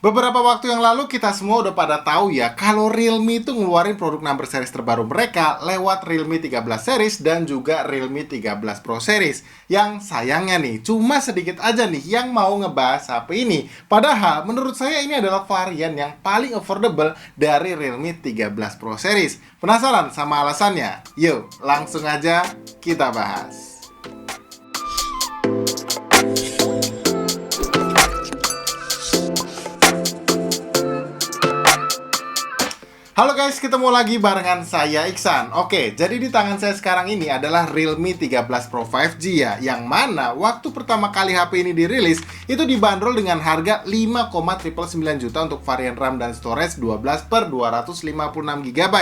Beberapa waktu yang lalu kita semua udah pada tahu ya kalau Realme itu ngeluarin produk number series terbaru mereka lewat Realme 13 series dan juga Realme 13 Pro series. Yang sayangnya nih, cuma sedikit aja nih yang mau ngebahas HP ini. Padahal menurut saya ini adalah varian yang paling affordable dari Realme 13 Pro series. Penasaran sama alasannya? Yuk, langsung aja kita bahas. Halo guys, ketemu lagi barengan saya Iksan. Oke, jadi di tangan saya sekarang ini adalah Realme 13 Pro 5G ya, yang mana waktu pertama kali HP ini dirilis itu dibanderol dengan harga 5,999 juta untuk varian RAM dan storage 12 per 256 GB.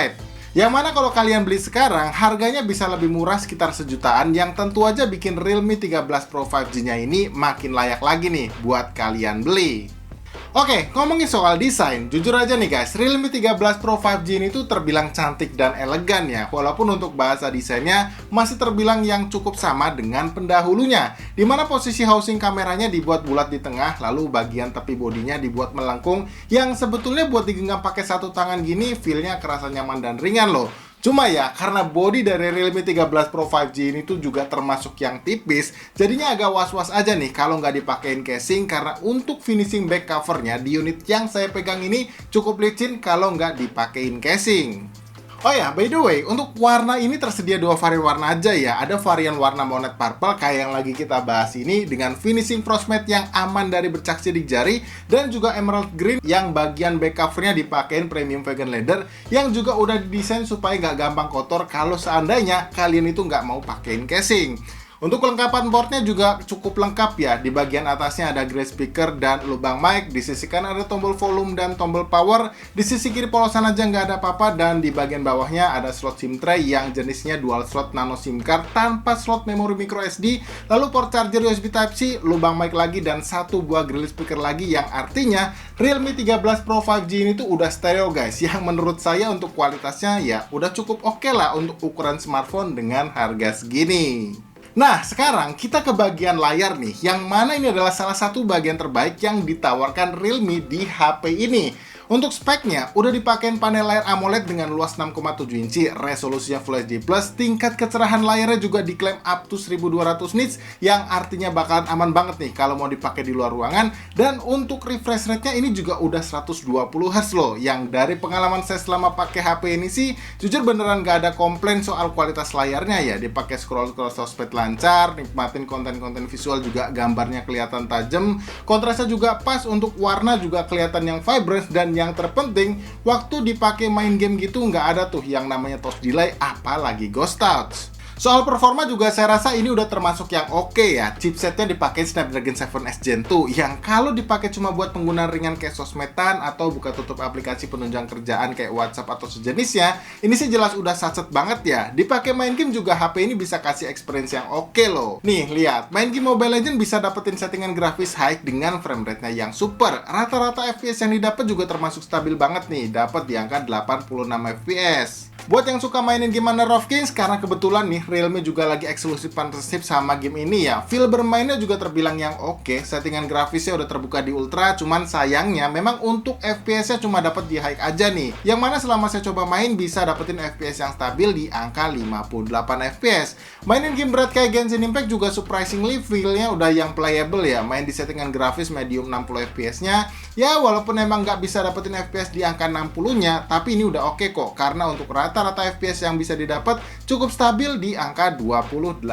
Yang mana kalau kalian beli sekarang, harganya bisa lebih murah sekitar sejutaan, yang tentu aja bikin Realme 13 Pro 5G-nya ini makin layak lagi nih buat kalian beli. Oke, ngomongin soal desain, jujur aja nih guys, Realme 13 Pro 5G ini tuh terbilang cantik dan elegan ya. Walaupun untuk bahasa desainnya masih terbilang yang cukup sama dengan pendahulunya, dimana posisi housing kameranya dibuat bulat di tengah, lalu bagian tepi bodinya dibuat melengkung, yang sebetulnya buat digenggam pakai satu tangan gini, feel-nya kerasa nyaman dan ringan loh. Cuma ya, karena body dari Realme 13 Pro 5G ini tuh juga termasuk yang tipis, jadinya agak was-was aja nih kalau nggak dipakein casing, karena untuk finishing back covernya di unit yang saya pegang ini cukup licin kalau nggak dipakein casing. Oh ya, by the way, untuk warna ini tersedia dua varian warna aja ya. Ada varian warna Moonlight Purple kayak yang lagi kita bahas ini dengan finishing frostmatte yang aman dari bercak sidik jari, dan juga Emerald Green yang bagian back covernya dipakein premium vegan leather yang juga udah didesain supaya nggak gampang kotor kalau seandainya kalian itu nggak mau pakein casing. Untuk kelengkapan boardnya juga cukup lengkap ya. Di bagian atasnya ada grey speaker dan lubang mic. Di sisi kanan ada tombol volume dan tombol power. Di sisi kiri polosan aja nggak ada apa-apa. Dan di bagian bawahnya ada slot SIM tray yang jenisnya dual slot nano SIM card tanpa slot memori micro SD. Lalu port charger USB Type-C, lubang mic lagi, dan satu buah grill speaker lagi, yang artinya Realme 13 Pro 5G ini tuh udah stereo guys. Yang menurut saya untuk kualitasnya ya udah cukup oke lah untuk ukuran smartphone dengan harga segini. Nah, sekarang kita ke bagian layar nih, yang mana ini adalah salah satu bagian terbaik yang ditawarkan Realme di HP ini. Untuk speknya, udah dipakein panel layar AMOLED dengan luas 6,7 inci, resolusinya Full HD+, tingkat kecerahan layarnya juga diklaim up to 1200 nits, yang artinya bakalan aman banget nih kalau mau dipakai di luar ruangan. Dan untuk refresh rate-nya ini juga udah 120Hz loh, yang dari pengalaman saya selama pakai HP ini sih, jujur beneran gak ada komplain soal kualitas layarnya ya. Dipakai scroll-scroll sosmed lancar, nikmatin konten-konten visual juga gambarnya kelihatan tajam, kontrasnya juga pas, untuk warna juga kelihatan yang vibrant, dan yang terpenting, waktu dipakai main game gitu nggak ada tuh yang namanya touch delay, apalagi ghost touch. Soal performa juga saya rasa ini udah termasuk yang oke ya. Chipsetnya dipakai Snapdragon 7S Gen 2 yang kalau dipakai cuma buat penggunaan ringan kayak sosmedan atau buka tutup aplikasi penunjang kerjaan kayak WhatsApp atau sejenisnya, ini sih jelas udah sacet banget ya. Dipakai main game juga HP ini bisa kasih experience yang oke loh. Nih, lihat, main game Mobile Legends bisa dapetin settingan grafis high dengan frame rate-nya yang super. Rata-rata FPS yang didapat juga termasuk stabil banget nih, dapat di angka 86 FPS. Buat yang suka mainin game Honor of Kings, karena kebetulan nih Realme juga lagi eksklusif partnership sama game ini ya, feel bermainnya juga terbilang yang oke. Settingan grafisnya udah terbuka di ultra, cuman sayangnya memang untuk FPS-nya cuma dapat di high aja nih, yang mana selama saya coba main bisa dapetin FPS yang stabil di angka 58 FPS. Mainin game berat kayak Genshin Impact juga surprisingly feel-nya udah yang playable ya. Main di settingan grafis medium 60 FPS-nya ya, walaupun emang nggak bisa dapetin FPS di angka 60-nya, tapi ini udah oke kok, karena untuk rata-rata FPS yang bisa didapat cukup stabil di angka 28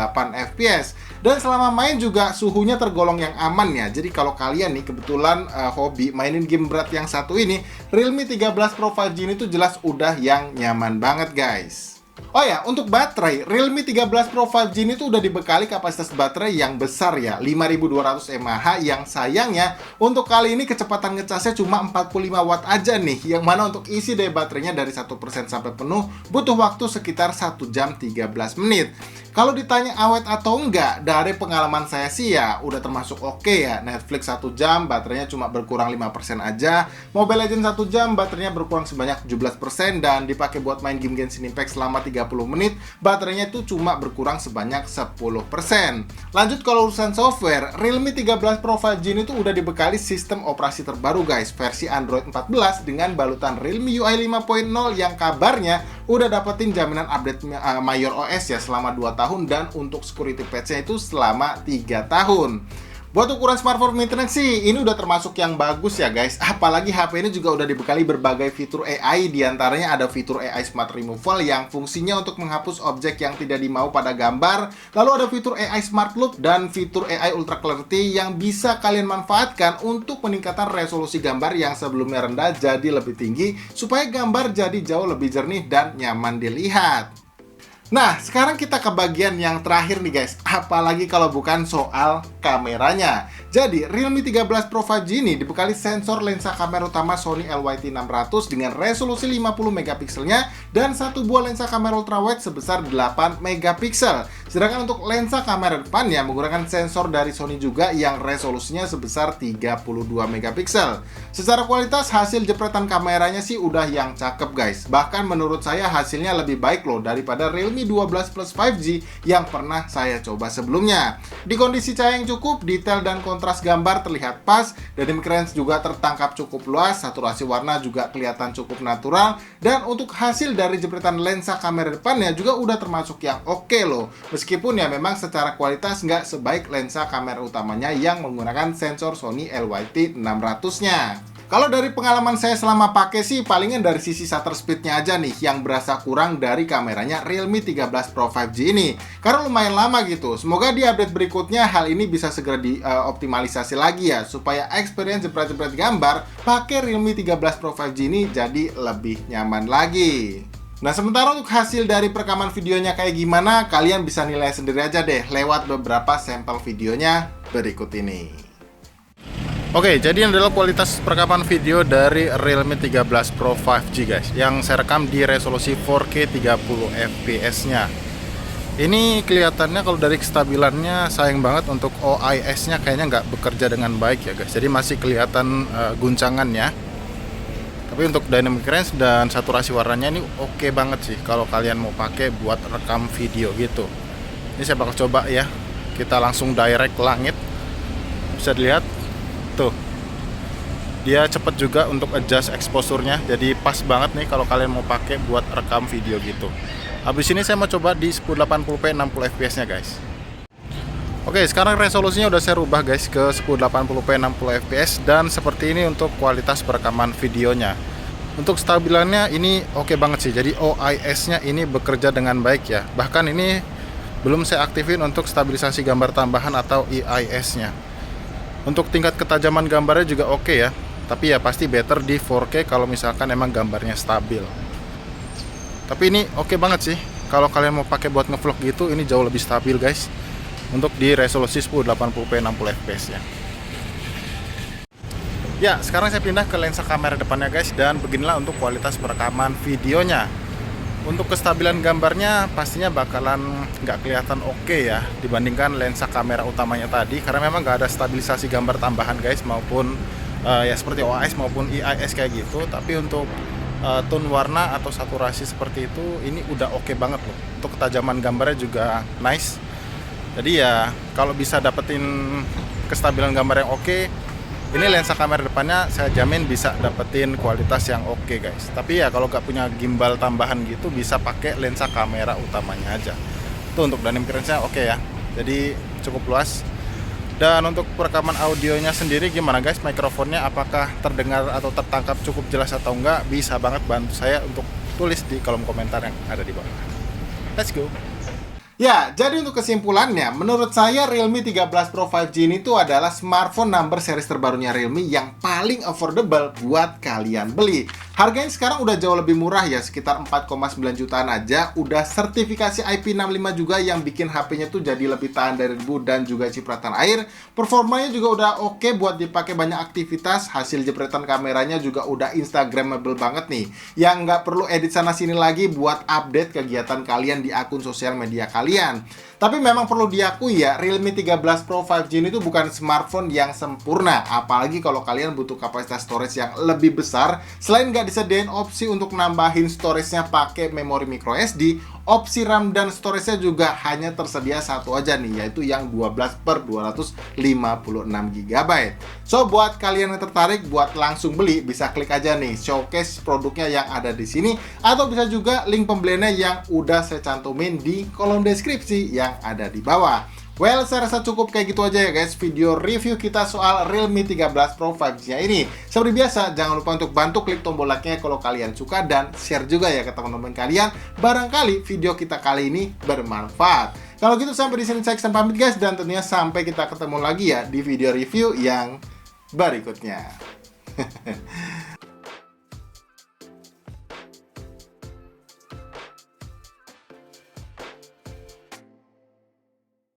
FPS. Dan selama main juga suhunya tergolong yang aman ya. Jadi kalau kalian nih kebetulan hobi mainin game berat yang satu ini, Realme 13 Pro 5G ini tuh jelas udah yang nyaman banget guys. Oh ya, untuk baterai, Realme 13 Pro 5G ini tuh udah dibekali kapasitas baterai yang besar ya, 5200 mAh, yang sayangnya untuk kali ini kecepatan ngecasnya cuma 45 watt aja nih, yang mana untuk isi daya baterainya dari 1% sampai penuh butuh waktu sekitar 1 jam 13 menit. Kalau ditanya awet atau enggak, dari pengalaman saya sih ya udah termasuk oke ya. Netflix 1 jam, baterainya cuma berkurang 5% aja. Mobile Legends 1 jam, baterainya berkurang sebanyak 17%, dan dipakai buat main game Genshin Impact selama 30 menit, baterainya itu cuma berkurang sebanyak 10%. Lanjut kalau urusan software, Realme 13 Pro 5G ini tuh udah dibekali sistem operasi terbaru guys, versi Android 14 dengan balutan Realme UI 5.0 yang kabarnya udah dapetin jaminan update Mayor OS ya selama 2 tahun, dan untuk security patch-nya itu selama 3 tahun. Buat ukuran smartphone maintenance sih, ini udah termasuk yang bagus ya guys. Apalagi HP ini juga udah dibekali berbagai fitur AI, diantaranya ada fitur AI Smart Removal yang fungsinya untuk menghapus objek yang tidak dimau pada gambar. Lalu ada fitur AI Smart Look dan fitur AI Ultra Clarity yang bisa kalian manfaatkan untuk peningkatan resolusi gambar yang sebelumnya rendah jadi lebih tinggi, supaya gambar jadi jauh lebih jernih dan nyaman dilihat. Nah, sekarang kita ke bagian yang terakhir nih guys, apalagi kalau bukan soal kameranya. Jadi, Realme 13 Pro 5G ini dibekali sensor lensa kamera utama Sony LYT600 dengan resolusi 50 megapikselnya dan satu buah lensa kamera ultrawide sebesar 8 megapiksel. Sedangkan untuk lensa kamera depannya menggunakan sensor dari Sony juga yang resolusinya sebesar 32 megapiksel. Secara kualitas hasil jepretan kameranya sih udah yang cakep guys. Bahkan menurut saya hasilnya lebih baik loh daripada Realme 12 Plus 5G yang pernah saya coba sebelumnya. Di kondisi cahaya yang cukup, detail dan kontras gambar terlihat pas, dynamic range juga tertangkap cukup luas, saturasi warna juga kelihatan cukup natural, dan untuk hasil dari jepretan lensa kamera depannya juga udah termasuk yang oke loh. Meskipun ya memang secara kualitas nggak sebaik lensa kamera utamanya yang menggunakan sensor Sony LYT600-nya. Kalau dari pengalaman saya selama pakai sih, palingan dari sisi shutter speed-nya aja nih yang berasa kurang dari kameranya Realme 13 Pro 5G ini. Karena lumayan lama gitu. Semoga di update berikutnya hal ini bisa segera dioptimalisasi lagi ya, supaya experience jepret-jepret gambar pakai Realme 13 Pro 5G ini jadi lebih nyaman lagi. Nah, sementara untuk hasil dari perekaman videonya kayak gimana, kalian bisa nilai sendiri aja deh lewat beberapa sampel videonya berikut ini. Oke, jadi ini adalah kualitas perekaman video dari Realme 13 Pro 5G guys, yang saya rekam di resolusi 4K 30 fps-nya. Ini kelihatannya kalau dari kestabilannya sayang banget untuk OIS-nya kayaknya nggak bekerja dengan baik ya guys. Jadi masih kelihatan guncangannya. Tapi untuk dynamic range dan saturasi warnanya ini oke banget sih kalau kalian mau pakai buat rekam video gitu. Ini saya bakal coba ya. Kita langsung direct ke langit. Bisa dilihat tuh, dia cepet juga untuk adjust exposure-nya, jadi pas banget nih kalau kalian mau pakai buat rekam video gitu. Habis ini saya mau coba di 1080p 60 fps nya guys. Oke, sekarang resolusinya udah saya rubah guys ke 1080p 60 fps, dan seperti ini untuk kualitas perekaman videonya. Untuk stabilannya ini oke banget sih, jadi OIS-nya ini bekerja dengan baik ya. Bahkan ini belum saya aktifin untuk stabilisasi gambar tambahan atau EIS-nya. Untuk tingkat ketajaman gambarnya juga oke ya, tapi ya pasti better di 4K kalau misalkan emang gambarnya stabil. Tapi ini oke banget sih, kalau kalian mau pakai buat ngevlog gitu, ini jauh lebih stabil guys. Untuk di resolusi 1080p 60 fps ya. Ya, sekarang saya pindah ke lensa kamera depannya guys, dan beginilah untuk kualitas perekaman videonya. Untuk kestabilan gambarnya pastinya bakalan nggak kelihatan oke ya dibandingkan lensa kamera utamanya tadi, karena memang nggak ada stabilisasi gambar tambahan guys, maupun ya seperti OIS maupun EIS kayak gitu. Tapi untuk tone warna atau saturasi seperti itu, ini udah oke banget loh. Untuk ketajaman gambarnya juga nice. Jadi ya kalau bisa dapetin kestabilan gambar yang oke, ini lensa kamera depannya saya jamin bisa dapetin kualitas yang oke guys. Tapi ya kalau nggak punya gimbal tambahan gitu, bisa pakai lensa kamera utamanya aja. Itu untuk dynamic range-nya oke ya, jadi cukup luas. Dan untuk perekaman audionya sendiri gimana guys, mikrofonnya apakah terdengar atau tertangkap cukup jelas atau enggak? Bisa banget bantu saya untuk tulis di kolom komentar yang ada di bawah. Let's go. Ya, jadi untuk kesimpulannya, menurut saya Realme 13 Pro 5G ini tuh adalah smartphone number series terbarunya Realme yang paling affordable buat kalian beli. Harganya sekarang udah jauh lebih murah ya, sekitar 4,9 jutaan aja. Udah sertifikasi IP65 juga yang bikin HP-nya tuh jadi lebih tahan dari debu dan juga cipratan air. Performanya juga udah oke buat dipakai banyak aktivitas. Hasil jepretan kameranya juga udah instagramable banget nih, yang nggak perlu edit sana sini lagi buat update kegiatan kalian di akun sosial media kalian. Tapi memang perlu diakui ya, Realme 13 Pro 5G ini tuh bukan smartphone yang sempurna. Apalagi kalau kalian butuh kapasitas storage yang lebih besar. Selain nggak nggak disediain opsi untuk nambahin storage-nya pakai memori micro SD. Opsi RAM dan storage-nya juga hanya tersedia satu aja nih, yaitu yang 12/256 GB. So, buat kalian yang tertarik buat langsung beli, bisa klik aja nih showcase produknya yang ada di sini, atau bisa juga link pembeliannya yang udah saya cantumin di kolom deskripsi yang ada di bawah. Well, saya rasa cukup kayak gitu aja ya guys video review kita soal Realme 13 Pro 5G-nya ini. Seperti biasa, jangan lupa untuk bantu klik tombol like-nya kalau kalian suka, dan share juga ya ke teman-teman kalian. Barangkali video kita kali ini bermanfaat. Kalau gitu sampai di sini saya Iksan pamit guys, dan tentunya sampai kita ketemu lagi ya di video review yang berikutnya.